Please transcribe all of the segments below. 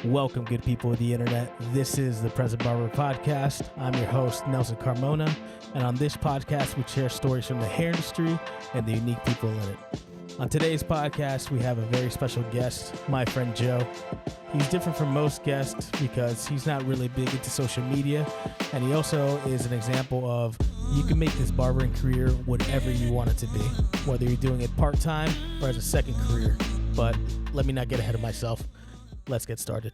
Welcome, good people of the internet. This is the Present Barber Podcast. I'm your host, Nelson Carmona, and on this podcast, we share stories from the hair industry and the unique people in it. On today's podcast, we have a very special guest, my friend Joe. He's different from most guests because he's not really big into social media, and he also is an example of you can make this barbering career whatever you want it to be, whether you're doing it part-time or as a second career. But let me not get ahead of myself. Let's get started.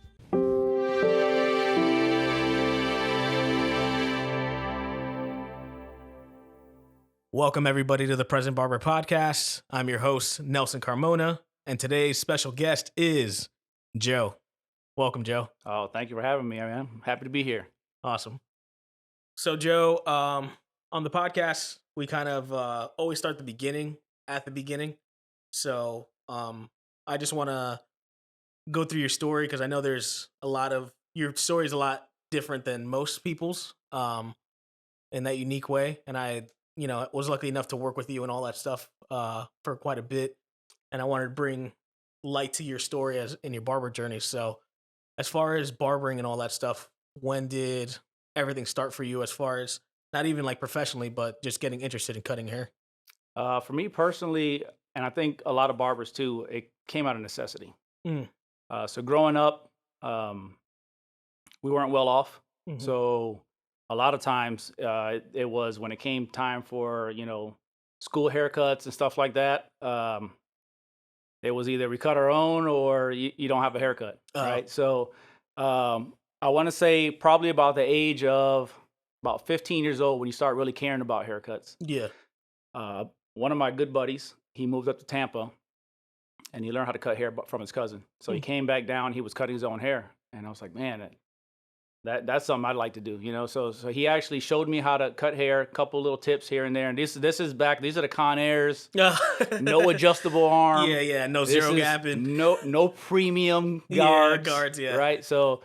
Welcome, everybody, to the Present Barber Podcast. I'm your host, Nelson Carmona, and today's special guest is Joe. Welcome, Joe. Oh, thank you for having me, man. I'm happy to be here. Awesome. So, Joe, on the podcast, we kind of always start at the beginning. So, I just want to go through your story because I know your story is a lot different than most people's in that unique way. And I was lucky enough to work with you and all that stuff for quite a bit. And I wanted to bring light to your story as in your barber journey. So as far as barbering and all that stuff, when did everything start for you as far as not even like professionally, but just getting interested in cutting hair? For me personally, and I think a lot of barbers too, it came out of necessity. So growing up, we weren't well off. Mm-hmm. So a lot of times it was when it came time for, school haircuts and stuff like that. It was either we cut our own or you don't have a haircut, right? So I want to say probably about the age of about 15 years old when you start really caring about haircuts. Yeah. One of my good buddies, he moved up to Tampa. And he learned how to cut hair from his cousin. So he came back down. He was cutting his own hair, and I was like, man, that's something I'd like to do, So he actually showed me how to cut hair, a couple little tips here and there. And this is back. These are the Conairs. No adjustable arm. Yeah. No zero gapping. No premium guards. Yeah, guards. Yeah. Right. So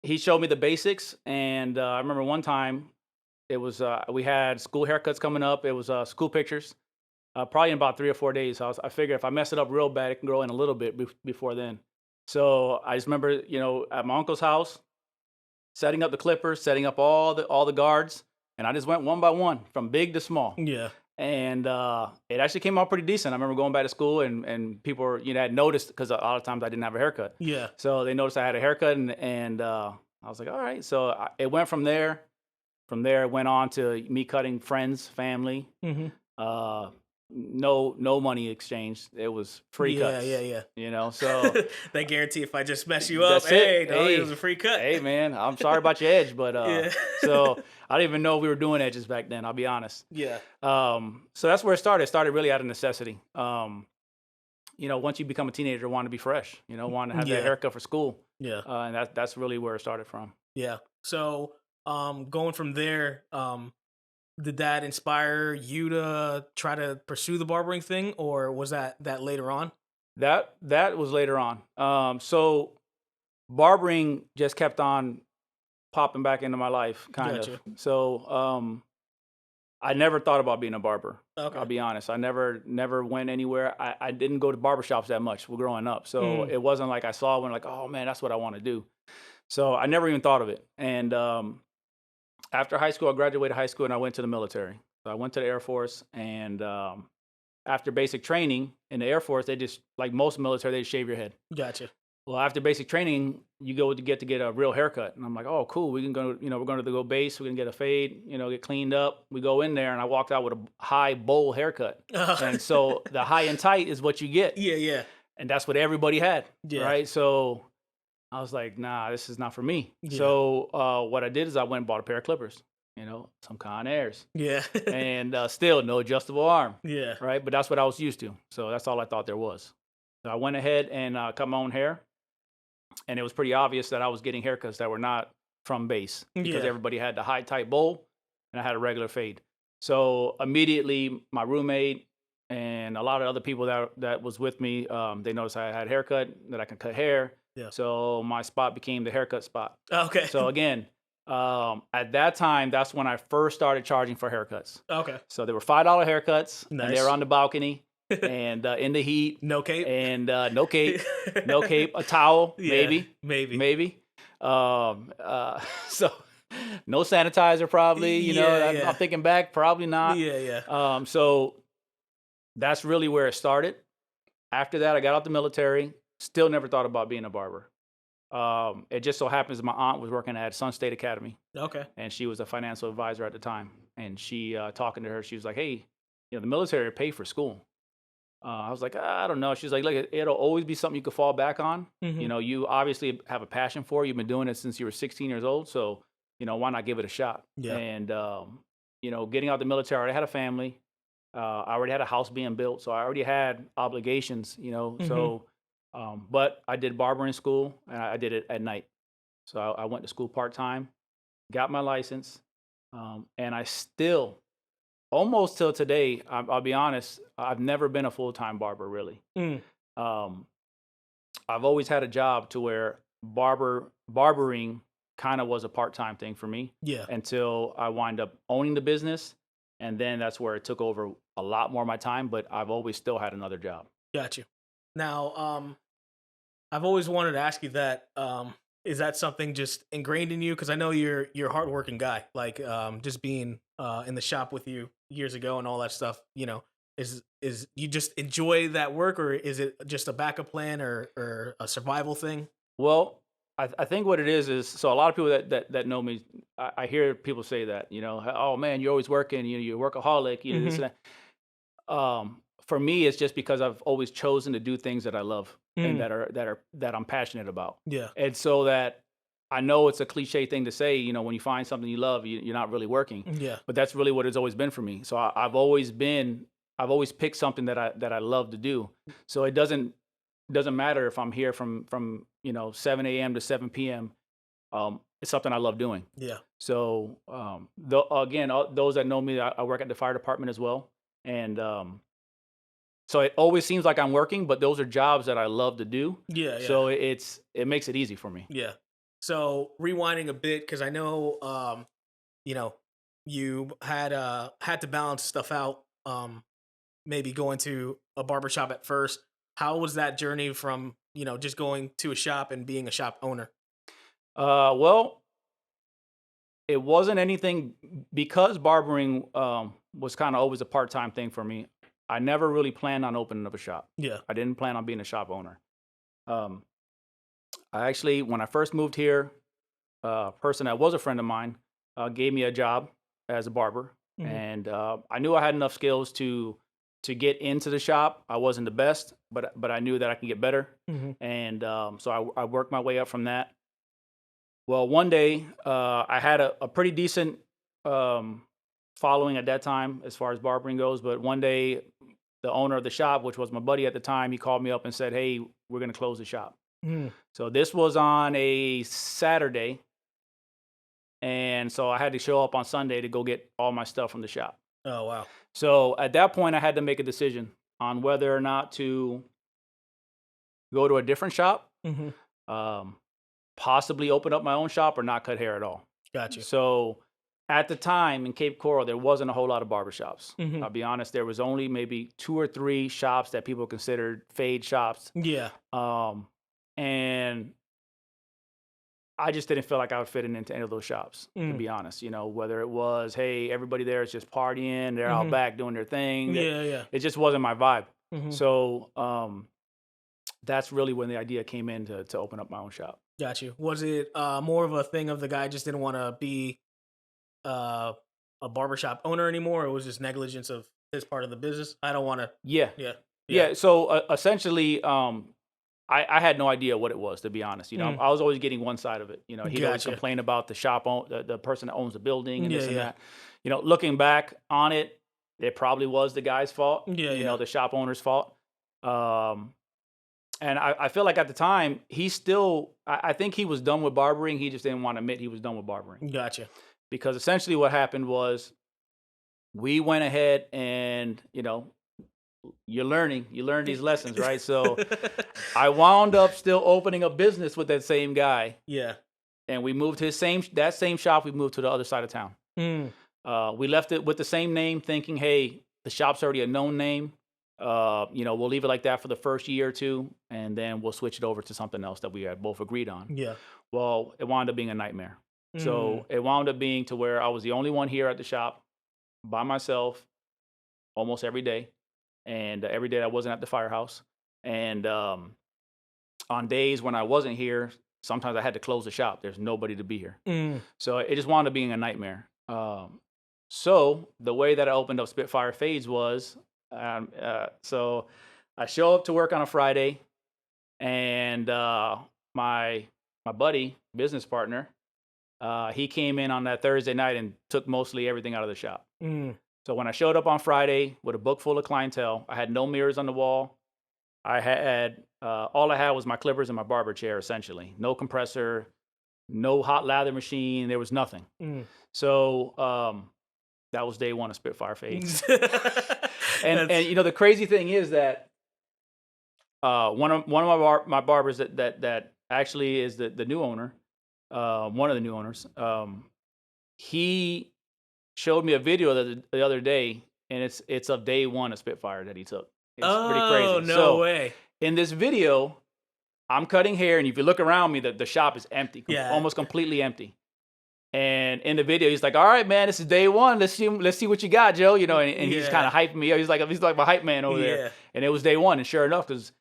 he showed me the basics, and I remember one time it was we had school haircuts coming up. It was school pictures. Probably in about 3 or 4 days. So I figured if I mess it up real bad, it can grow in a little bit before then. So I just remember, at my uncle's house, setting up the clippers, setting up all the guards, and I just went one by one from big to small. Yeah. And it actually came out pretty decent. I remember going back to school and people were, had noticed because a lot of times I didn't have a haircut. Yeah. So they noticed I had a haircut and I was like, all right. So it went from there. From there, it went on to me cutting friends, family. Mm-hmm. No money exchanged. It was free cuts. Yeah. So they guarantee if I just mess you up, it was a free cut. Hey, man, I'm sorry about your edge, but so I didn't even know we were doing edges back then. I'll be honest. Yeah. So that's where it started. It started really out of necessity. Once you become a teenager, want to be fresh. Want to have that haircut for school. Yeah. And that's really where it started from. Yeah. So going from there, did that inspire you to try to pursue the barbering thing, or was that later on? That was later on. So barbering just kept on popping back into my life, kind of. So I never thought about being a barber. Okay. I'll be honest. I never went anywhere. I didn't go to barbershops that much growing up. So it wasn't like I saw one like, oh man, that's what I want to do. So I never even thought of it. And after high school, I graduated high school and I went to the military. So I went to the Air Force, and after basic training in the Air Force, they just, like most military, they shave your head. Gotcha. Well, after basic training, you go to get a real haircut. And I'm like, oh, cool. We can go, we're going to go base. We're going to get a fade, get cleaned up. We go in there, and I walked out with a high bowl haircut. And so the high and tight is what you get. Yeah. And that's what everybody had. Yeah. Right. So I was like, nah, this is not for me. Yeah. So what I did is I went and bought a pair of clippers, some Conairs. Yeah. And still no adjustable arm. Yeah. Right. But that's what I was used to. So that's all I thought there was. So I went ahead and cut my own hair. And it was pretty obvious that I was getting haircuts that were not from base because everybody had the high tight bowl and I had a regular fade. So immediately my roommate and a lot of other people that was with me, they noticed I had a haircut, that I can cut hair. Yeah. So my spot became the haircut spot. Okay. So again, at that time, that's when I first started charging for haircuts. Okay. So they were $5 haircuts. Nice. And they were on the balcony. and in the heat. No cape? And no cape. No cape. A towel, Yeah, maybe. So no sanitizer probably, you know. I'm thinking back, probably not. Yeah. So that's really where it started. After that, I got out the military. Still never thought about being a barber. It just so happens my aunt was working at Sun State Academy. Okay. And she was a financial advisor at the time. And she, talking to her, she was like, hey, you know, the military pay for school. I was like, I don't know. She's like, look, it'll always be something you could fall back on. You know, you obviously have a passion for it. You've been doing it since you were 16 years old. So, you know, why not give it a shot? Yeah. And, you know, getting out the military, I already had a family. I already had a house being built. So I already had obligations, you know. So, but I did barbering school and I did it at night. So I went to school part-time, got my license. And I still, almost till today, I'll be honest, I've never been a full-time barber, really. I've always had a job to where barbering kind of was a part-time thing for me. Yeah. Until I wind up owning the business. And then that's where it took over a lot more of my time, but I've always still had another job. Got you. Now, I've always wanted to ask you that. Is that something just ingrained in you? Because I know you're a hardworking guy. Like, just being in the shop with you years ago and all that stuff. You know, is you just enjoy that work, or is it just a backup plan or a survival thing? Well, I think what it is so a lot of people that know me, I hear people say that, you know, oh man, you're always working, you know, you're a workaholic, you know, this and that. For me, it's just because I've always chosen to do things that I love and that I'm passionate about. Yeah. And so that I know it's a cliche thing to say, you know, when you find something you love, you're not really working. Yeah. But that's really what it's always been for me. So I've always picked something that I love to do. So it doesn't matter if I'm here from you know 7 a.m. to 7 p.m. It's something I love doing. Yeah. So again, those that know me, I work at the fire department as well, and so it always seems like I'm working, but those are jobs that I love to do. Yeah. So it makes it easy for me. Yeah. So rewinding a bit, because I know, you know, you had to balance stuff out. Maybe going to a barbershop at first. How was that journey from, you know, just going to a shop and being a shop owner? Well, it wasn't anything because barbering was kind of always a part-time thing for me. I never really planned on opening up a shop. Yeah. I didn't plan on being a shop owner. I actually, when I first moved here, a person that was a friend of mine gave me a job as a barber. And I knew I had enough skills to get into the shop. I wasn't the best, but I knew that I could get better. And so I worked my way up from that. Well, one day I had a pretty decent following at that time as far as barbering goes. But one day the owner of the shop, which was my buddy at the time, he called me up and said, hey, we're going to close the shop. So this was on a Saturday. And so I had to show up on Sunday to go get all my stuff from the shop. Oh, wow. So at that point, I had to make a decision on whether or not to go to a different shop, possibly open up my own shop, or not cut hair at all. Gotcha. So at the time in Cape Coral, there wasn't a whole lot of barbershops. I'll be honest, there was only maybe 2 or 3 shops that people considered fade shops. Yeah. And I just didn't feel like I would fit into any of those shops, to be honest. You know, whether it was, hey, everybody there is just partying, they're out back doing their thing. Yeah. It just wasn't my vibe. So that's really when the idea came in to open up my own shop. Got you. Was it more of a thing of the guy just didn't want to be a barbershop owner anymore, or was this negligence of his part of the business? I don't want to. Yeah. So essentially, I had no idea what it was, to be honest. You know, I was always getting one side of it. You know, he'd always complain about the shop, the person that owns the building and this and that. You know, looking back on it, it probably was the guy's fault. You know, the shop owner's fault. And I feel like at the time, I think he was done with barbering. He just didn't want to admit he was done with barbering. Gotcha. Because essentially what happened was we went ahead and, you know, you learn these lessons, right? So I wound up still opening a business with that same guy. Yeah. And we moved to that same shop. We moved to the other side of town. We left it with the same name, thinking, hey, the shop's already a known name. We'll leave it like that for the first year or two, and then we'll switch it over to something else that we had both agreed on. Yeah. Well, it wound up being a nightmare. So Mm. it wound up being to where I was the only one here at the shop by myself almost every day, and every day I wasn't at the firehouse. And on days when I wasn't here, sometimes I had to close the shop. There's nobody to be here. Mm. So it just wound up being a nightmare. So the way that I opened up Spitfire Fades was, so I show up to work on a Friday, and my buddy, business partner, he came in on that Thursday night and took mostly everything out of the shop. Mm. So when I showed up on Friday with a book full of clientele, I had no mirrors on the wall. I had all I had was my clippers and my barber chair, essentially. No compressor, no hot lather machine. There was nothing. Mm. So that was day one of Spitfire Fades. and the crazy thing is that one of my barbers that actually is the new owner, one of the new owners, he showed me a video the other day, and it's of day one of Spitfire that he took. It's pretty crazy. Oh, no way. In this video, I'm cutting hair, and if you look around me, the shop is empty, almost completely empty. And in the video, he's like, "All right, man, this is day one. Let's see what you got, Joe." And he's kind of hyping me up. He's like my hype man over there. And it was day one, and sure enough, because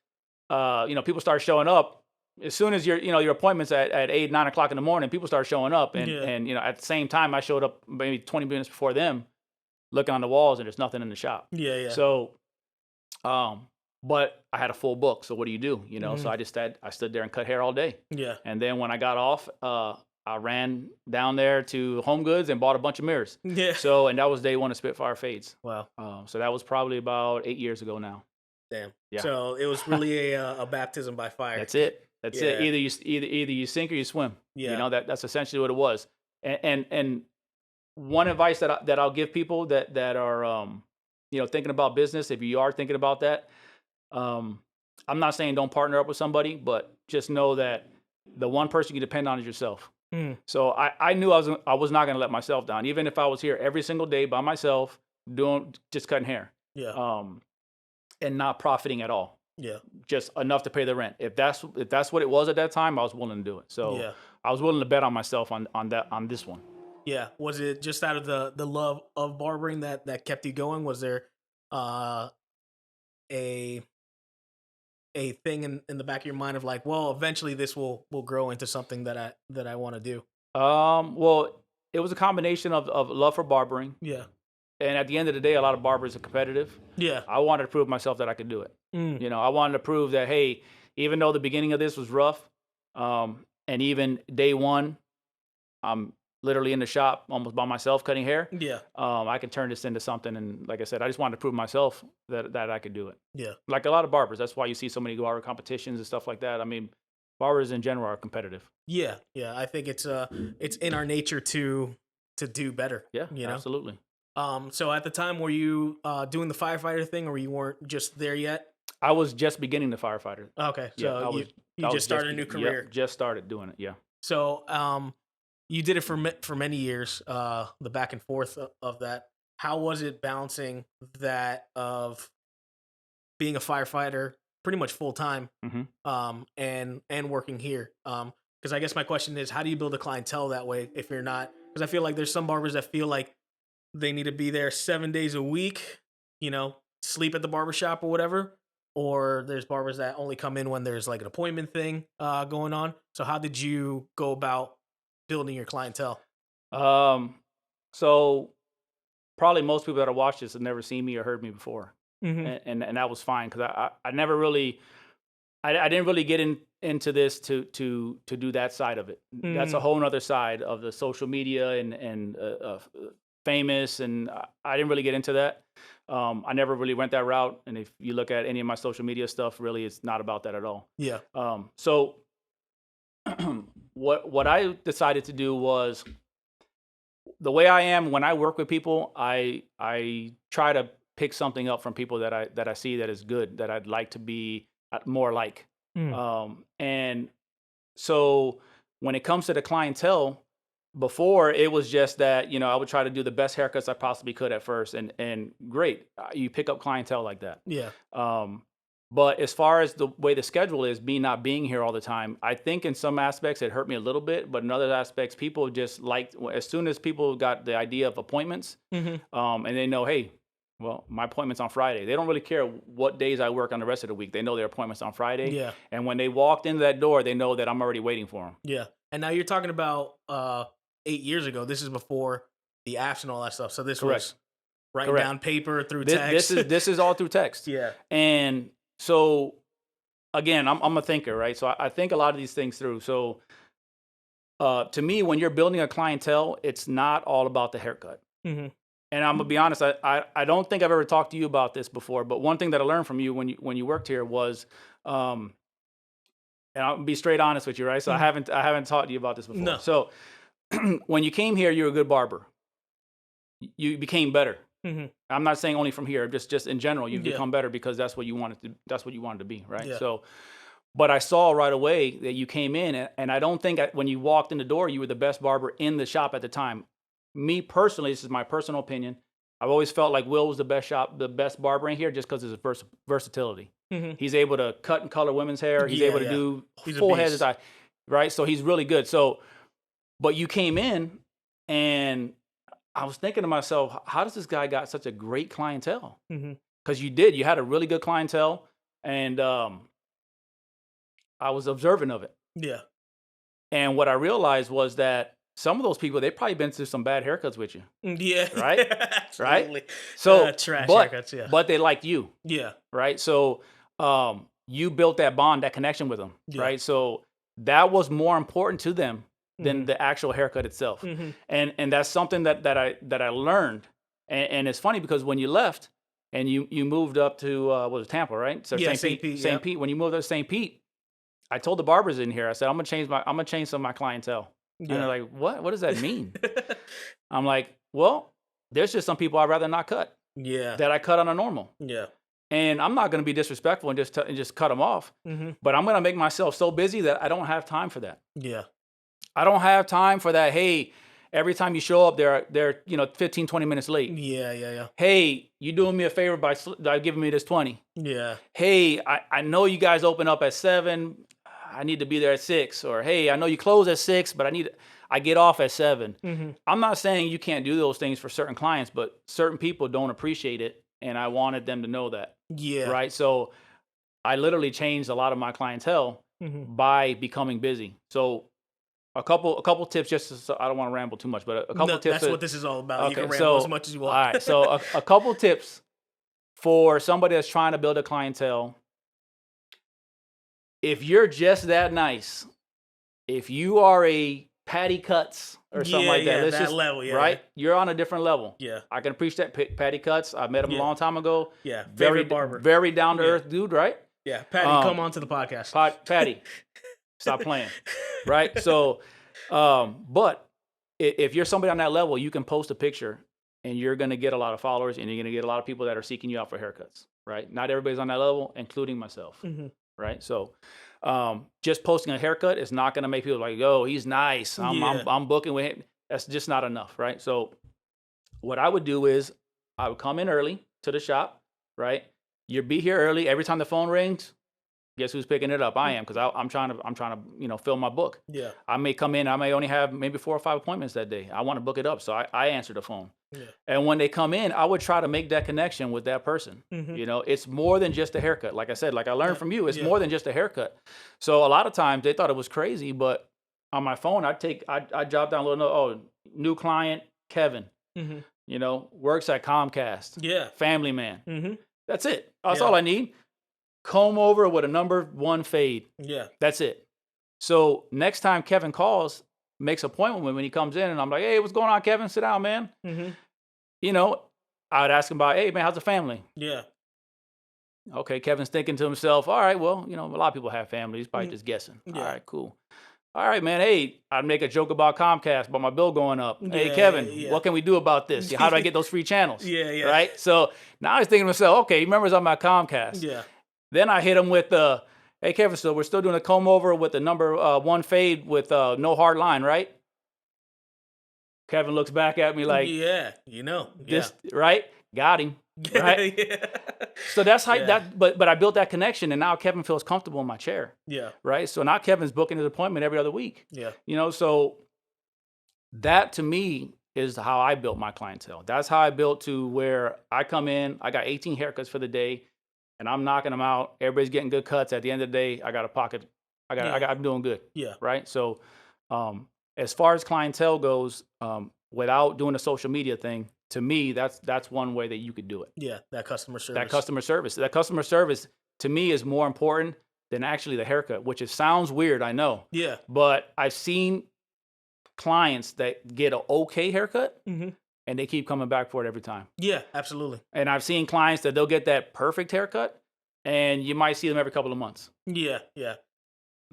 people start showing up as soon as your appointment's at 8, 9 o'clock in the morning. People start showing up, and at the same time, I showed up maybe 20 minutes before them, looking on the walls, and there's nothing in the shop. Yeah. So, but I had a full book. So what do you do? So I stood there and cut hair all day. Yeah. And then when I got off, I ran down there to Home Goods and bought a bunch of mirrors. Yeah. So, and that was day one of Spitfire Fades. Wow. So that was probably about 8 years ago now. Damn. Yeah. So it was really a baptism by fire. That's it. That's it. Either you sink or you swim. Yeah. That's essentially what it was. And one advice that I'll give people that are thinking about business, if you are thinking about that, I'm not saying don't partner up with somebody, but just know that the one person you depend on is yourself. Mm. So I knew I was not going to let myself down, even if I was here every single day by myself just cutting hair. Yeah. And not profiting at all. Yeah. Just enough to pay the rent. If that's what it was at that time, I was willing to do it. So I was willing to bet on myself on this one. Yeah. Was it just out of the love of barbering that kept you going? Was there a thing in the back of your mind of like, well, eventually this will grow into something that I want to do? Well, it was a combination of love for barbering. Yeah. And at the end of the day, a lot of barbers are competitive. Yeah. I wanted to prove myself that I could do it. Mm. I wanted to prove that, hey, even though the beginning of this was rough, and even day one, I'm literally in the shop almost by myself cutting hair. Yeah. I can turn this into something. And like I said, I just wanted to prove myself that I could do it. Yeah. Like a lot of barbers. That's why you see so many barber competitions and stuff like that. I mean, barbers in general are competitive. Yeah. Yeah. I think it's in our nature to do better. Yeah. Absolutely. So at the time, were you doing the firefighter thing, or you weren't just there yet? I was just beginning the firefighter. Okay. So you just started a new career. Yep, just started doing it. Yeah. So you did it for many years. The back and forth of that. How was it balancing that of being a firefighter pretty much full time, and working here? Because I guess my question is, how do you build a clientele that way if you're not? Because I feel like there's some barbers that feel like they need to be there 7 days a week, sleep at the barbershop or whatever. Or there's barbers that only come in when there's like an appointment thing going on. So how did you go about building your clientele? So probably most people that have watched this have never seen me or heard me before. Mm-hmm. And that was fine, because I never really, I didn't really get into this to do that side of it. Mm-hmm. That's a whole other side of the social media and famous, and I didn't really get into that. I never really went that route, and if you look at any of my social media stuff, really it's not about that at all. Yeah. So what I decided to do was, the way I am when I work with people, I try to pick something up from people that I see that is good, that I'd like to be more like. And so when it comes to the clientele, before it was just that, I would try to do the best haircuts I possibly could at first, and great, you pick up clientele like that. Yeah. But as far as the way the schedule is, me not being here all the time, I think in some aspects it hurt me a little bit, but in other aspects, people just liked, as soon as people got the idea of appointments, and they know, hey, well, my appointment's on Friday. They don't really care what days I work on the rest of the week. They know their appointment's on Friday. Yeah. And when they walked into that door, they know that I'm already waiting for them. Yeah. And now you're talking about 8 years ago. This is before the apps and all that stuff. So this was writing down paper through text. This is all through text. Yeah. And so, again, I'm a thinker, right? So I think a lot of these things through. So to me, when you're building a clientele, it's not all about the haircut. Mm-hmm. And I'm gonna be honest, I don't think I've ever talked to you about this before. But one thing that I learned from you when you worked here was, and I'll be straight honest with you, right? So I haven't talked to you about this before. No. So when you came here, you were a good barber. You became better. Mm-hmm. I'm not saying only from here, just in general, you've become better because that's what you wanted to be, right? Yeah. So, but I saw right away that you came in, and I don't think when you walked in the door, you were the best barber in the shop at the time. Me personally, this is my personal opinion. I've always felt like Will was the best barber in here just because of his versatility. Mm-hmm. He's able to cut and color women's hair. He's able to do He's full heads, right? So he's really good. So, but you came in, and I was thinking to myself, how does this guy got such a great clientele? Because you had a really good clientele, and I was observant of it. Yeah. And what I realized was that some of those people, they've probably been through some bad haircuts with you. Yeah. Right? Absolutely. Right? So, trash haircuts, yeah. But they liked you. Yeah. Right? So you built that bond, that connection with them. Yeah. Right? So that was more important to them than the actual haircut itself. And that's something that I learned. And it's funny because when you left and you moved up to was it Tampa, right? So St. Pete. When you moved up to St. Pete, I told the barbers in here, I said, I'm gonna change some of my clientele. Yeah. And they're like, what does that mean? I'm like, well, there's just some people I'd rather not cut. Yeah. That I cut on a normal. Yeah. And I'm not going to be disrespectful and just cut them off. But I'm going to make myself so busy that I don't have time for that. Yeah. I don't have time for that. Hey, every time you show up, they're 15, 20 minutes late. Yeah. Hey, you doing me a favor by giving me this 20. Yeah. Hey, I know you guys open up at 7. I need to be there at 6. Or, hey, I know you close at 6, but I get off at 7. I'm not saying you can't do those things for certain clients, but certain people don't appreciate it. And I wanted them to know that. Yeah. Right. So I literally changed a lot of my clientele by becoming busy. So a couple tips, so I don't want to ramble too much, but a couple tips. That's what this is all about. Okay, you can ramble as much as you want. All right. So a couple tips for somebody that's trying to build a clientele. If you're just that nice, if you are a Patty Cuts or something like that, let's just level, right. You're on a different level. Yeah, I can appreciate Patty Cuts. I met him a long time ago. Yeah, favorite barber, very down to earth dude. Right. Yeah, Patty, come on to the podcast. Patty, stop playing. Right. So, but if you're somebody on that level, you can post a picture and you're going to get a lot of followers and you're going to get a lot of people that are seeking you out for haircuts. Right. Not everybody's on that level, including myself. Right. So just posting a haircut is not going to make people like, oh, he's nice. I'm booking with him. That's just not enough. Right. So what I would do is I would come in early to the shop. Right. You'd be here early. Every time the phone rings, guess who's picking it up? I am, because I'm trying to fill my book. Yeah. I may come in. I may only have maybe 4 or 5 appointments that day. I want to book it up, so I answer the phone. Yeah. And when they come in, I would try to make that connection with that person. It's more than just a haircut. Like I said, like I learned from you, it's more than just a haircut. So a lot of times they thought it was crazy, but on my phone, I'd jot down a little note. Oh, new client, Kevin. Works at Comcast. Yeah. Family man. That's it. That's all I need. Comb over with a number 1 fade. Yeah. That's it. So next time Kevin calls, makes an appointment with me when he comes in, and I'm like, hey, what's going on, Kevin? Sit down, man. I would ask him about, hey, man, how's the family? Yeah. Okay, Kevin's thinking to himself, all right, well, a lot of people have families. He's probably just guessing. Yeah. All right, cool. All right, man, hey, I'd make a joke about Comcast, about my bill going up. Yeah, hey, Kevin, what can we do about this? How do I get those free channels? Yeah. Right? So now he's thinking to himself, okay, he remembers I'm at Comcast. Yeah. Then I hit him with hey, Kevin, so we're still doing a comb over with the number 1 fade with no hard line, right? Kevin looks back at me like, yeah, this right, got him, right. Yeah. So that's how that. But I built that connection, and now Kevin feels comfortable in my chair. Yeah. Right. So now Kevin's booking his appointment every other week. Yeah. So that to me is how I built my clientele. That's how I built to where I come in, I got 18 haircuts for the day, and I'm knocking them out. Everybody's getting good cuts. At the end of the day, I got a pocket. I'm doing good. Yeah. Right. So, as far as clientele goes, without doing a social media thing, to me, that's one way that you could do it. Yeah. That customer service. That customer service to me is more important than actually the haircut, which sounds weird, I know. Yeah. But I've seen clients that get an okay haircut, and they keep coming back for it every time. Yeah, absolutely. And I've seen clients that they'll get that perfect haircut, and you might see them every couple of months. Yeah, yeah,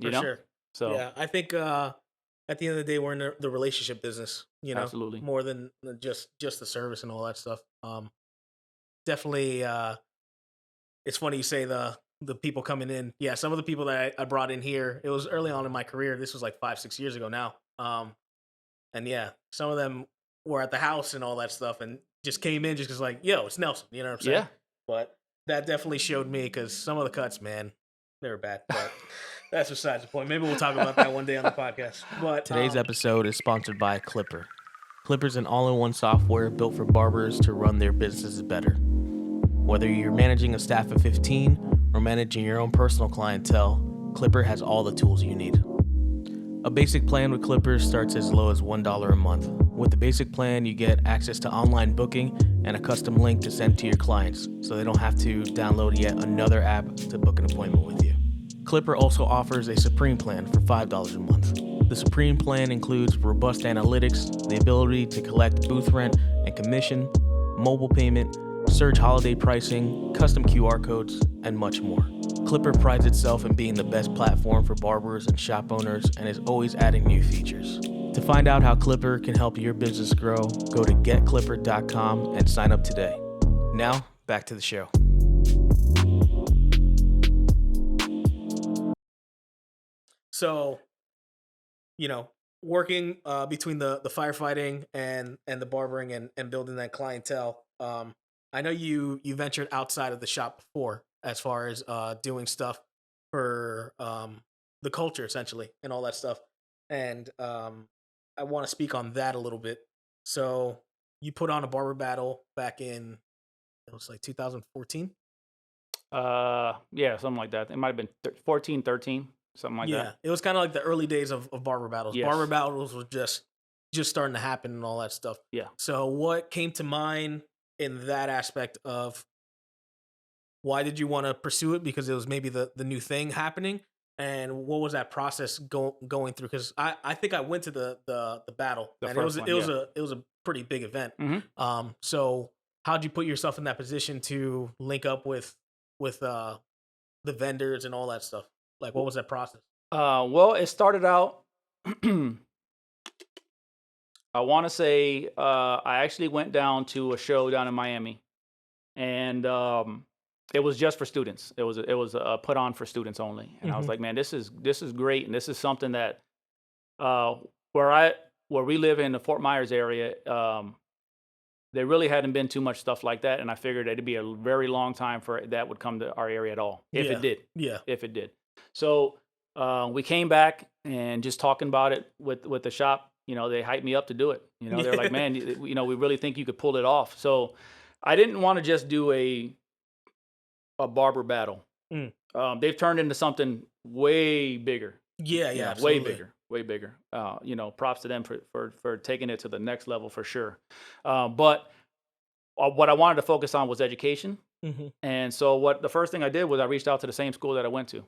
for sure. So yeah, I think at the end of the day, we're in the relationship business. Absolutely. More than just the service and all that stuff. Definitely. It's funny you say the people coming in. Yeah, some of the people that I brought in here, it was early on in my career. This was like 5-6 years ago now. And yeah, some of them were at the house and all that stuff, and just came in just because like, yo, it's Nelson. You know what I'm saying? Yeah. But that definitely showed me because some of the cuts, man, they were bad. But that's besides the point. Maybe we'll talk about that one day on the podcast. But today's episode is sponsored by Clipper. Clipper's an all-in-one software built for barbers to run their businesses better. Whether you're managing a staff of 15 or managing your own personal clientele, Clipper has all the tools you need. A basic plan with Clipper starts as low as $1 a month. With the basic plan, you get access to online booking and a custom link to send to your clients, so they don't have to download yet another app to book an appointment with you. Clipper also offers a Supreme plan for $5 a month. The Supreme plan includes robust analytics, the ability to collect booth rent and commission, mobile payment, surge holiday pricing, custom QR codes, and much more. Clipper prides itself in being the best platform for barbers and shop owners and is always adding new features. To find out how Clipper can help your business grow, go to getclipper.com and sign up today. Now, back to the show. So, working between the firefighting and the barbering and building that clientele, I know you ventured outside of the shop before as far as doing stuff for the culture essentially and all that stuff. And I want to speak on that a little bit. So you put on a barber battle back in, it was like 2014? Yeah, something like that. It might have been 14, 13, something like that. Yeah, it was kind of like the early days of barber battles. Yes. Barber battles was just starting to happen and all that stuff. Yeah. So what came to mind in that aspect of why did you want to pursue it? Because it was maybe the new thing happening. And what was that process going through? Because I think I went to the battle, and it was a pretty big event. Mm-hmm. So how'd you put yourself in that position to link up with the vendors and all that stuff? Like, what was that process? Well, it started out. I want to say I actually went down to a show down in Miami, and it was just for students. It was put on for students only, and I was like, man, this is great, and this is something that where we live in the Fort Myers area, there really hadn't been too much stuff like that, and I figured it'd be a very long time for that would come to our area at all, if it did. Yeah, if it did. So we came back and just talking about it with the shop. They hyped me up to do it. They're like, man, we really think you could pull it off. So I didn't want to just do a barber battle. They've turned into something way bigger. Yeah, way bigger. Props to them for taking it to the next level for sure. But what I wanted to focus on was education. And so the first thing I did was I reached out to the same school that I went to.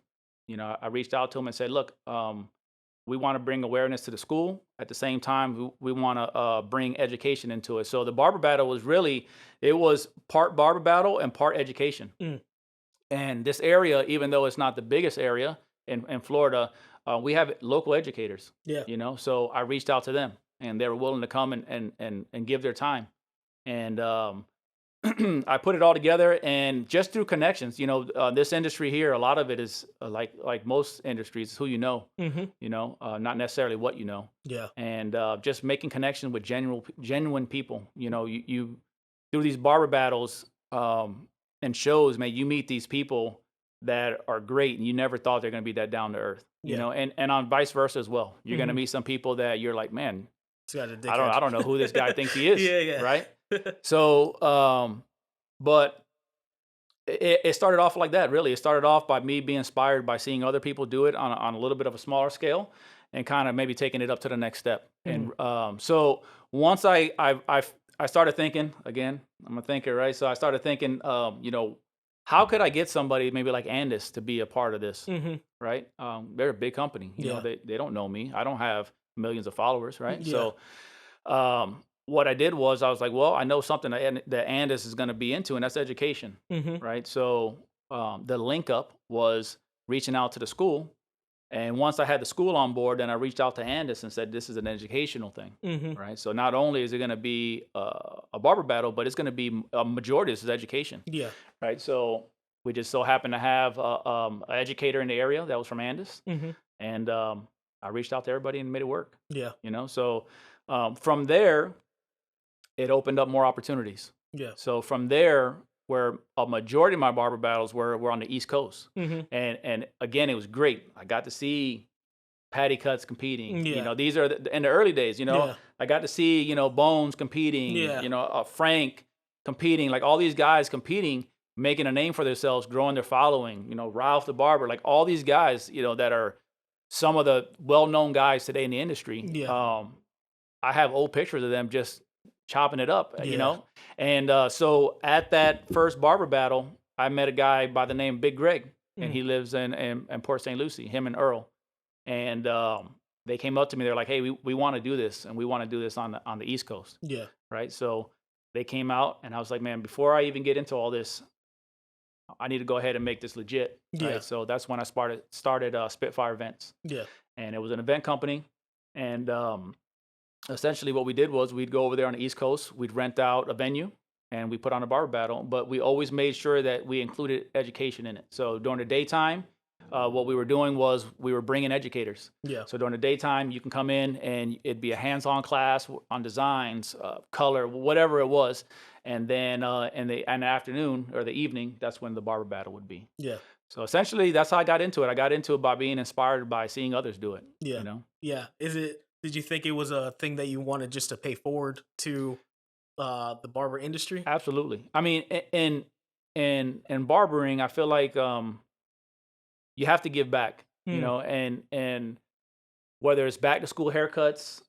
I reached out to them and said, look, we want to bring awareness to the school. At the same time, we want to bring education into it. So the barber battle was part barber battle and part education. And this area, even though it's not the biggest area in Florida, we have local educators. Yeah. So I reached out to them, and they were willing to come and give their time. And I put it all together, and just through connections, this industry here, a lot of it is like most industries, who you know, not necessarily what you know. Yeah. And just making connection with genuine people. You through these barber battles and shows, man, you meet these people that are great, and you never thought they're going to be that down to earth. And on vice versa as well. You're going to meet some people that you're like, man, I don't know who this guy thinks he is. Yeah. Right. So, but it started off like that, really. It started off by me being inspired by seeing other people do it on a little bit of a smaller scale, and kind of maybe taking it up to the next step. And so once I started thinking, again, I'm a thinker, right? So I started thinking, how could I get somebody maybe like Andis to be a part of this, right? They're a big company. You know, they don't know me. I don't have millions of followers, right? Yeah. So what I did was I was like, well, I know something that Andis is going to be into, and that's education, right? So the link up was reaching out to the school. And once I had the school on board, then I reached out to Andis and said, this is an educational thing, right? So not only is it going to be a barber battle, but it's going to be a majority of this is education. Yeah. Right. So we just so happened to have an educator in the area that was from Andis. And I reached out to everybody and made it work. Yeah. So from there, it opened up more opportunities. Yeah. So from there, where a majority of my barber battles were on the East Coast. And again, it was great. I got to see Patty Cuts competing. Yeah. These are in the early days, I got to see, Bones competing, Frank competing, like all these guys competing, making a name for themselves, growing their following, Ralph the Barber, like all these guys, that are some of the well-known guys today in the industry. Yeah. I have old pictures of them just chopping it up, And so at that first barber battle, I met a guy by the name Big Greg, and he lives in Port St. Lucie, him and Earl. And they came up to me. They're like, hey, we want to do this, and we want to do this on the East Coast. Yeah. Right. So they came out, and I was like, man, before I even get into all this, I need to go ahead and make this legit. Yeah. Right? So that's when I started Spitfire Events. Yeah. And it was an event company, and essentially what we did was we'd go over there on the East Coast, we'd rent out a venue, and we put on a barber battle, but we always made sure that we included education in it. So during the daytime, what we were doing was we were bringing educators. Yeah. So during the daytime, you can come in and it'd be a hands-on class on designs, color, whatever it was. And then in the afternoon or the evening, that's when the barber battle would be. Yeah. So essentially, that's how I got into it. I got into it by being inspired by seeing others do it. Yeah. Yeah. Did you think it was a thing that you wanted just to pay forward to the barber industry? Absolutely. I mean, in barbering, I feel like you have to give back, and whether it's back to school haircuts,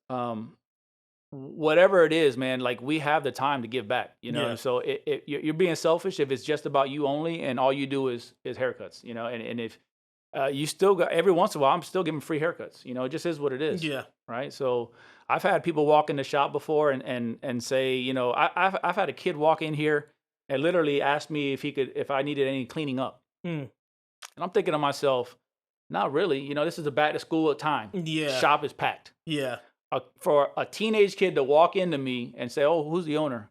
whatever it is, man, like we have the time to give back, Yeah. So you're being selfish if it's just about you only and all you do is haircuts, and if you still got, every once in a while, I'm still giving free haircuts, it just is what it is. Yeah. Right. So I've had people walk in the shop before and say, I've had a kid walk in here and literally ask me if I needed any cleaning up. And I'm thinking to myself, not really. This is a back to school time. Yeah. Shop is packed. Yeah. For a teenage kid to walk into me and say, oh, who's the owner?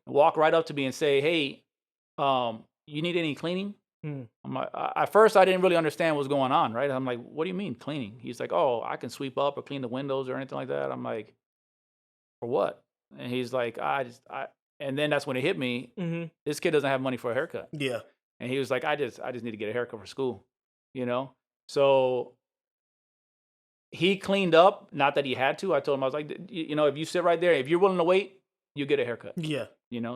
Walk right up to me and say, hey, you need any cleaning? I'm like, at first I didn't really understand what's going on, right? I'm like, what do you mean cleaning? He's like, oh, I can sweep up or clean the windows or anything like that. I'm like, for what? And he's like, and then that's when it hit me. This kid doesn't have money for a haircut. Yeah. And he was like, I just need to get a haircut for school, So he cleaned up, not that he had to. I told him, I was like, if you sit right there, if you're willing to wait, you get a haircut. Yeah.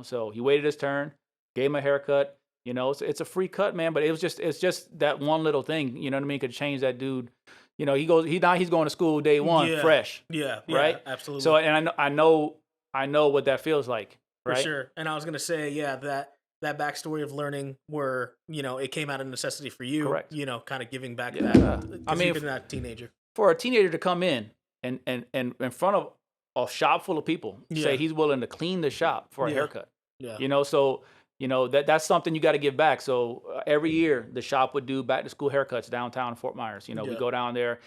So he waited his turn, gave him a haircut. It's a free cut, man. But it's just that one little thing, you know what I mean, could change that dude. He's going to school day one, fresh. Yeah. Right. Absolutely. So, and I know what that feels like. Right? For sure. And I was gonna say, that backstory of learning where it came out of necessity for you. Correct. Kind of giving back that. I mean, even that teenager. For a teenager to come in and in front of a shop full of people, say he's willing to clean the shop for a haircut. Yeah. So. That's something you got to give back. So every year the shop would do back to school haircuts downtown in Fort Myers. We go down there.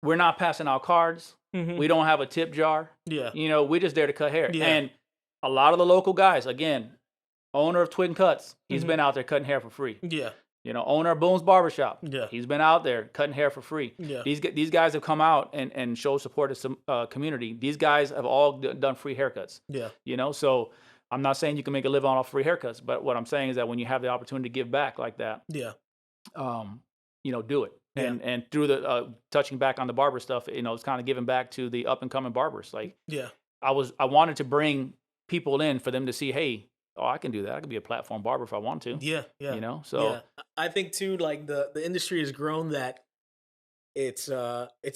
We're not passing out cards. We don't have a tip jar. Yeah. We're just there to cut hair. Yeah. And a lot of the local guys, again, owner of Twin Cuts, he's been out there cutting hair for free. Yeah. You know, owner of Boone's Barbershop, yeah, he's been out there cutting hair for free. Yeah. These guys have come out and show support to some community. These guys have all done free haircuts. Yeah. You know, so I'm not saying you can make a living off free haircuts, but what I'm saying is that when you have the opportunity to give back like that, Yeah. You know, do it. Yeah. And through the touching back on the barber stuff, you know, it's kind of giving back to the up and coming barbers. Like, Yeah. I wanted to bring people in for them to see, hey, oh, I can do that. I can be a platform barber if I want to. Yeah. Yeah. You know, so Yeah. I think too, like the industry has grown that it's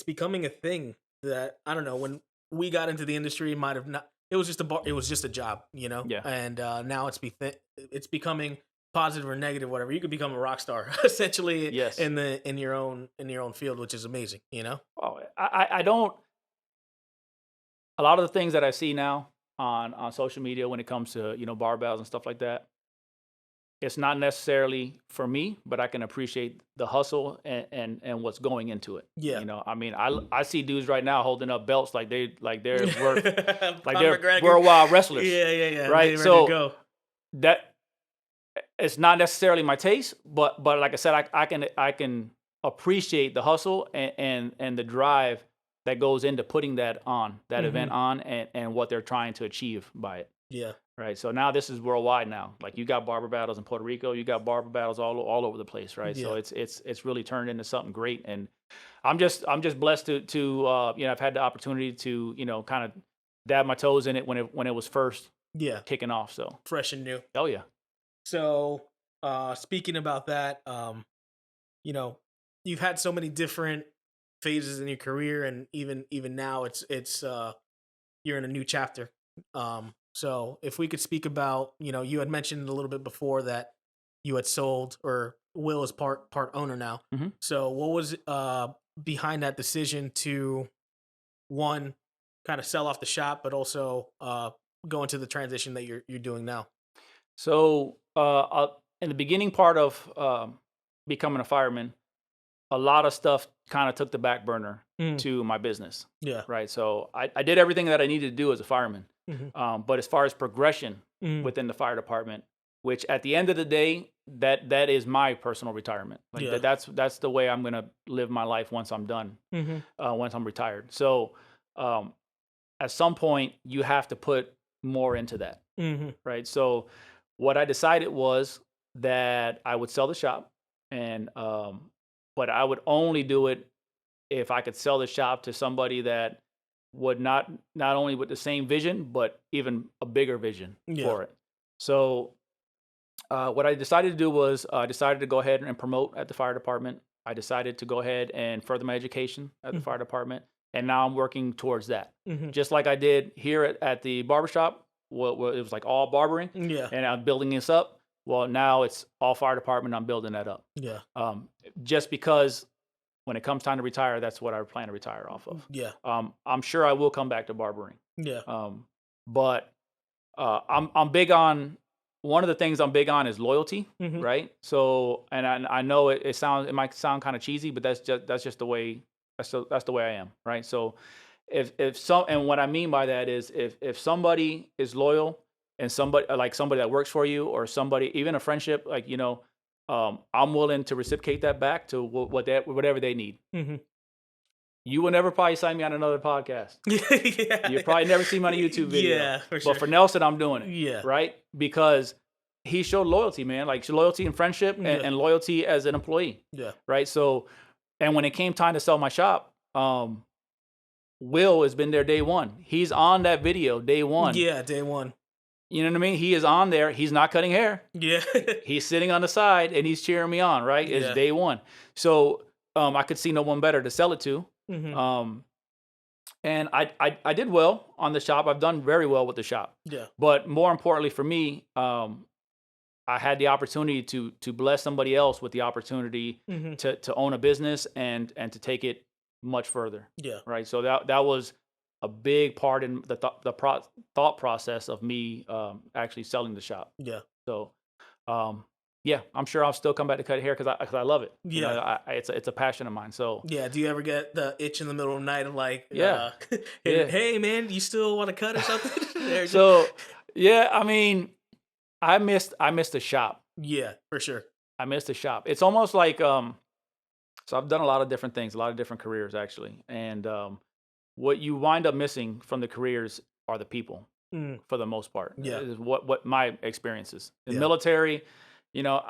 becoming a thing that, I don't know, when we got into the industry, it might have not, it was just a job, you know? Yeah. And now it's becoming positive or negative, whatever. You could become a rock star essentially. Yes. in your own field, which is amazing, you know? Oh, I don't. A lot of the things that I see now on social media when it comes to, you know, barber battles and stuff like that, it's not necessarily for me, but I can appreciate the hustle and what's going into it. Yeah. You know, I mean, I see dudes right now holding up belts like they're worth like Conor they're McGregor. worldwide wrestlers. Yeah. Right. Ready So to go. that it's not necessarily my taste, but like I said, I can appreciate the hustle and the drive that goes into putting that event on and what they're trying to achieve by it. Yeah. Right. So now this is worldwide now. Like, you got barber battles in Puerto Rico, you got barber battles all over the place. Right. Yeah. So it's really turned into something great. And I'm just blessed to you know, I've had the opportunity to, you know, kind of dab my toes in it when it was first kicking off. So Fresh and new. oh yeah. So, speaking about that, you know, you've had so many different phases in your career, and even now, it's you're in a new chapter. So if we could speak about, you know, you had mentioned a little bit before that you had sold, or Will is part owner now. Mm-hmm. So what was behind that decision to, one, kind of sell off the shop, but also go into the transition that you're doing now? So in the beginning part of becoming a fireman, a lot of stuff kind of took the back burner to my business. Yeah. Right. So I did everything that I needed to do as a fireman. Mm-hmm. But as far as progression within the fire department, which at the end of the day, that is my personal retirement. Like that's the way I'm going to live my life once I'm done, once I'm retired. So at some point, you have to put more into that. Right. So what I decided was that I would sell the shop, and but I would only do it if I could sell the shop to somebody that would not only with the same vision, but even a bigger vision for it. So what I decided to do was I decided to go ahead and promote at the fire department. I decided to go ahead and further my education at the fire department. And now I'm working towards that. Just like I did here at the barbershop. Well, it was like all barbering. Yeah. And I'm building this up. Well, now it's all fire department. I'm building that up. Yeah. Just because when it comes time to retire, that's what I plan to retire off of. Yeah. I'm sure I will come back to barbering. Yeah. But I'm big on, one of the things I'm big on is loyalty, right? So, and I know it might sound kind of cheesy, but that's just the way, that's the way I am, right? So and what I mean by that is if somebody is loyal, and somebody that works for you, or somebody, even a friendship, like, you know, I'm willing to reciprocate that back to whatever they need. You will never probably sign me on another podcast. Yeah. You'll probably never see me on a YouTube video. Yeah, for sure. But for Nelson, I'm doing it. Yeah. Right? Because he showed loyalty, man. Like, loyalty in friendship and loyalty as an employee. Yeah. Right? So, and when it came time to sell my shop, Will has been there day one. He's on that video day one. Yeah, day one. You know what I mean? He is on there. He's not cutting hair. Yeah. He's sitting on the side and he's cheering me on, right? It's day one. So I could see no one better to sell it to. And I did well on the shop. I've done very well with the shop. Yeah. But more importantly for me, I had the opportunity to bless somebody else with the opportunity to own a business and to take it much further. Yeah. Right. So that was a big part in the thought process of me actually selling the shop. Yeah. So, yeah, I'm sure I'll still come back to cut hair because I love it. Yeah. You know, it's a passion of mine. So. Yeah. Do you ever get the itch in the middle of the night of like, hey man, you still want to cut or something? So Yeah, I mean, I missed the shop. Yeah, for sure. I missed the shop. It's almost like so I've done a lot of different things, a lot of different careers actually, and what you wind up missing from the careers are the people for the most part. Yeah, is what my experience is. The military, you know,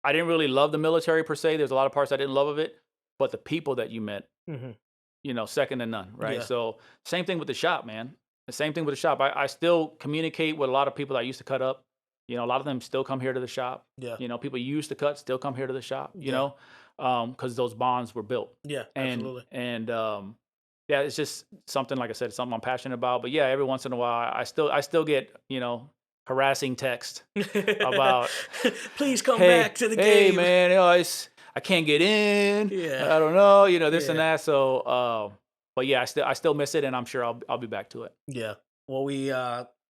I didn't really love the military per se. There's a lot of parts I didn't love of it, but the people that you met, you know, second to none, right? Yeah. So same thing with the shop, man. The same thing with the shop. I still communicate with a lot of people that I used to cut up. You know, a lot of them still come here to the shop. Yeah. You know, people you used to cut still come here to the shop, you know, because those bonds were built. Yeah, and, absolutely. And yeah, it's just something, like I said, something I'm passionate about. But yeah, every once in a while, I still get, you know, harassing text about, please come back to the game. Hey man, you know, I can't get in. Yeah. I don't know, you know, this and that. So, but yeah, I still miss it, and I'm sure I'll be back to it. Yeah. Well, we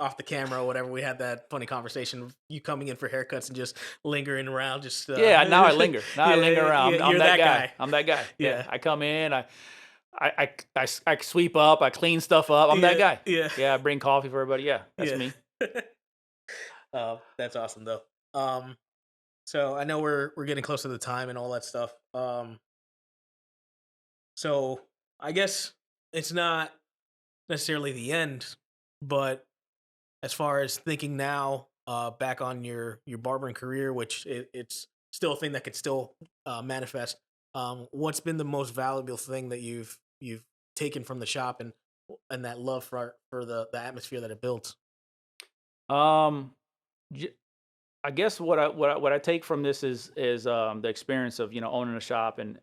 off the camera or whatever, we had that funny conversation of you coming in for haircuts and just lingering around. Just yeah, now I linger. Now I linger around. I'm that guy. I'm that guy. Yeah. I come in. I sweep up. I clean stuff up. I'm that guy. Yeah. Yeah. I bring coffee for everybody. Yeah, that's me. That's awesome though. So I know we're getting close to the time and all that stuff. So I guess it's not necessarily the end, but as far as thinking now, back on your barbering career, which it's still a thing that could still manifest. What's been the most valuable thing that you've taken from the shop and that love for the atmosphere that it built? I guess what I take from this is the experience of, you know, owning a shop and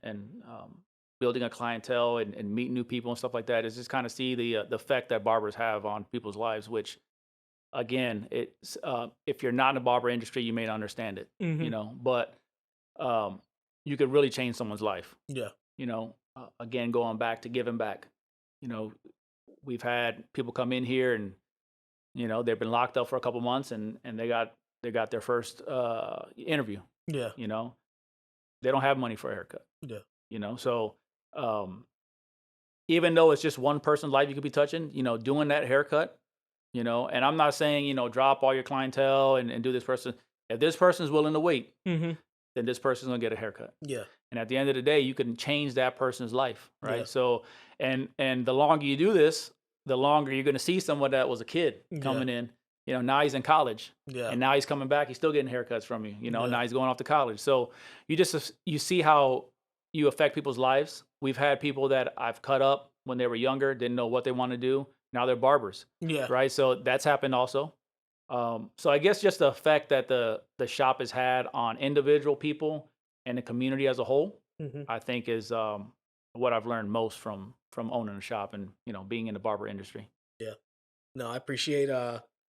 building a clientele and meeting new people and stuff like that, is just kind of see the effect that barbers have on people's lives, which again, it's if you're not in the barber industry, you may not understand it, you know, but you could really change someone's life. Yeah. You know, again, going back to giving back, you know, we've had people come in here and, you know, they've been locked up for a couple months and they got their first interview. Yeah. You know, they don't have money for a haircut. Yeah. You know, so even though it's just one person's life you could be touching, you know, doing that haircut, you know, and I'm not saying, you know, drop all your clientele and do this person. If this person's willing to wait, then this person's gonna get a haircut. Yeah. And at the end of the day, you can change that person's life, right? Yeah. So, and the longer you do this, the longer you're gonna see someone that was a kid coming in. You know, now he's in college, and now he's coming back. He's still getting haircuts from you. You know, now he's going off to college. So you see how you affect people's lives. We've had people that I've cut up when they were younger, didn't know what they want to do. Now they're barbers. Yeah. Right. So that's happened also. So I guess just the effect that the shop has had on individual people and the community as a whole, I think is what I've learned most from owning a shop and, you know, being in the barber industry. Yeah. No, I appreciate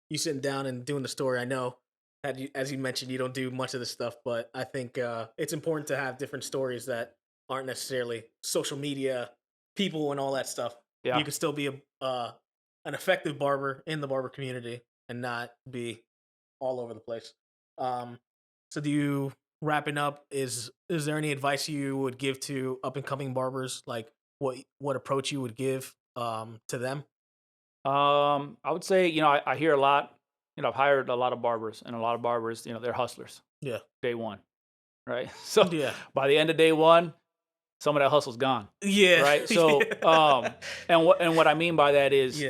you sitting down and doing the story. I know, as you mentioned, you don't do much of this stuff, but I think it's important to have different stories that aren't necessarily social media people and all that stuff. Yeah. You can still be an effective barber in the barber community and not be all over the place. So do you, wrapping up, is there any advice you would give to up and coming barbers? Like what approach you would give to them? I would say, you know, I hear a lot, you know, I've hired a lot of barbers, and a lot of barbers, you know, they're hustlers. Yeah. Day one. Right. So Yeah. by the end of day one, some of that hustle's gone. Yeah. Right. So, and what I mean by that is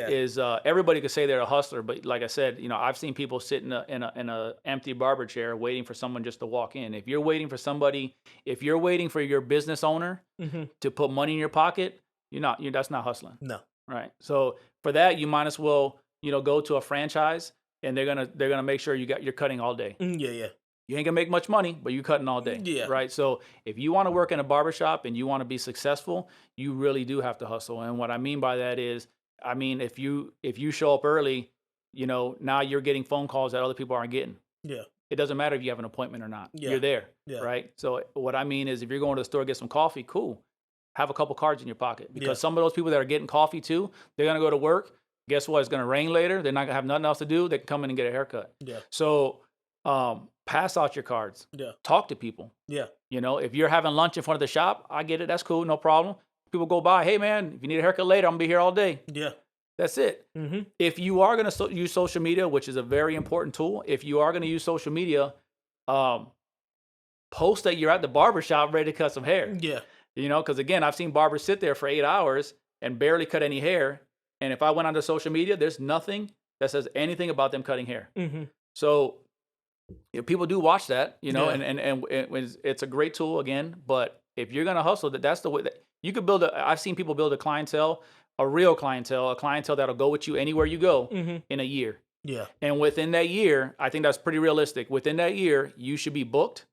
everybody could say they're a hustler, but like I said, you know, I've seen people sit in a empty barber chair waiting for someone just to walk in. If you're waiting for your business owner to put money in your pocket, that's not hustling. No. Right. So for that, you might as well, you know, go to a franchise, and they're gonna make sure you're cutting all day. Yeah. You ain't gonna make much money, but you're cutting all day. Yeah. Right. So if you want to work in a barbershop and you want to be successful, you really do have to hustle. And what I mean by that is, I mean, if you show up early, you know, now you're getting phone calls that other people aren't getting. Yeah. It doesn't matter if you have an appointment or not. Yeah. You're there. Yeah. Right. So what I mean is, if you're going to the store to get some coffee, cool. Have a couple cards in your pocket, because some of those people that are getting coffee too, they're gonna go to work. Guess what? It's gonna rain later. They're not gonna have nothing else to do. They can come in and get a haircut. Yeah. So pass out your cards. Yeah. Talk to people. Yeah. You know, if you're having lunch in front of the shop, I get it. That's cool. No problem. People go by. Hey, man, if you need a haircut later, I'm going to be here all day. Yeah. That's it. Mm-hmm. If you are going to use social media, which is a very important tool, if you are going to use social media, post that you're at the barbershop ready to cut some hair. Yeah. You know, because again, I've seen barbers sit there for 8 hours and barely cut any hair. And if I went onto social media, there's nothing that says anything about them cutting hair. Mm-hmm. So people do watch that, you know, and it's a great tool again. But if you're going to hustle, that's the way that you could build I've seen people build a clientele, a real clientele, a clientele that'll go with you anywhere you go in a year. Yeah. And within that year, I think that's pretty realistic. Within that year, you should be booked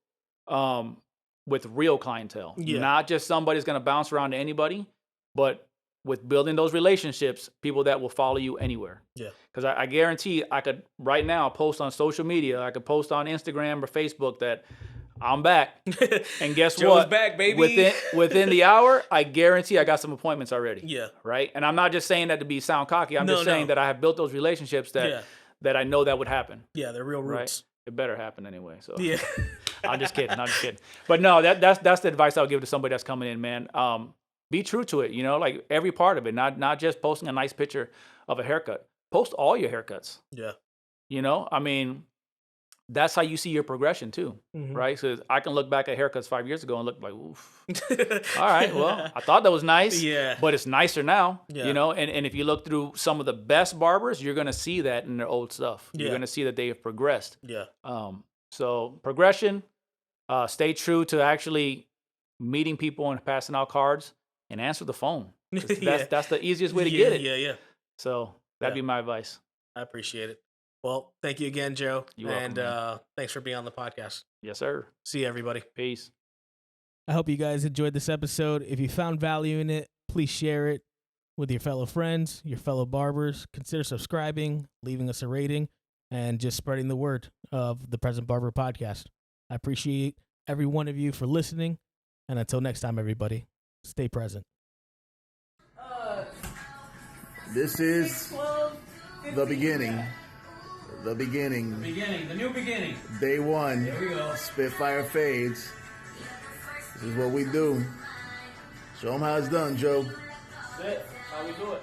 with real clientele. Yeah. Not just somebody's going to bounce around to anybody, but with building those relationships, people that will follow you anywhere. Yeah. Because I guarantee I could right now post on social media. I could post on Instagram or Facebook that I'm back. And guess Joe's what? Back, baby. Within the hour, I guarantee I got some appointments already. Yeah. Right? And I'm not just saying that to sound cocky. I'm just saying that I have built those relationships that I know that would happen. Yeah, they're real roots. Right? It better happen anyway. So yeah. I'm just kidding. But no, that's the advice I'll give to somebody that's coming in, man. Be true to it, you know, like every part of it, not just posting a nice picture of a haircut. Post all your haircuts. Yeah. You know, I mean, that's how you see your progression too, right? So I can look back at haircuts 5 years ago and look like, oof. All right, well, I thought that was nice, but it's nicer now, you know? And if you look through some of the best barbers, you're going to see that in their old stuff. You're going to see that they have progressed. Yeah. So progression, stay true to actually meeting people and passing out cards and answer the phone. That's the easiest way to get it. Yeah. So that'd be my advice. I appreciate it. Well, thank you again, Joe. You're welcome, and thanks for being on the podcast. Yes, sir. See you, everybody. Peace. I hope you guys enjoyed this episode. If you found value in it, please share it with your fellow friends, your fellow barbers. Consider subscribing, leaving us a rating, and just spreading the word of the Present Barber Podcast. I appreciate every one of you for listening. And until next time, everybody, stay present. This is the beginning. The beginning. The new beginning. Day one. Here we go. Spitfire fades. This is what we do. Show them how it's done, Joe. That's it. How we do it.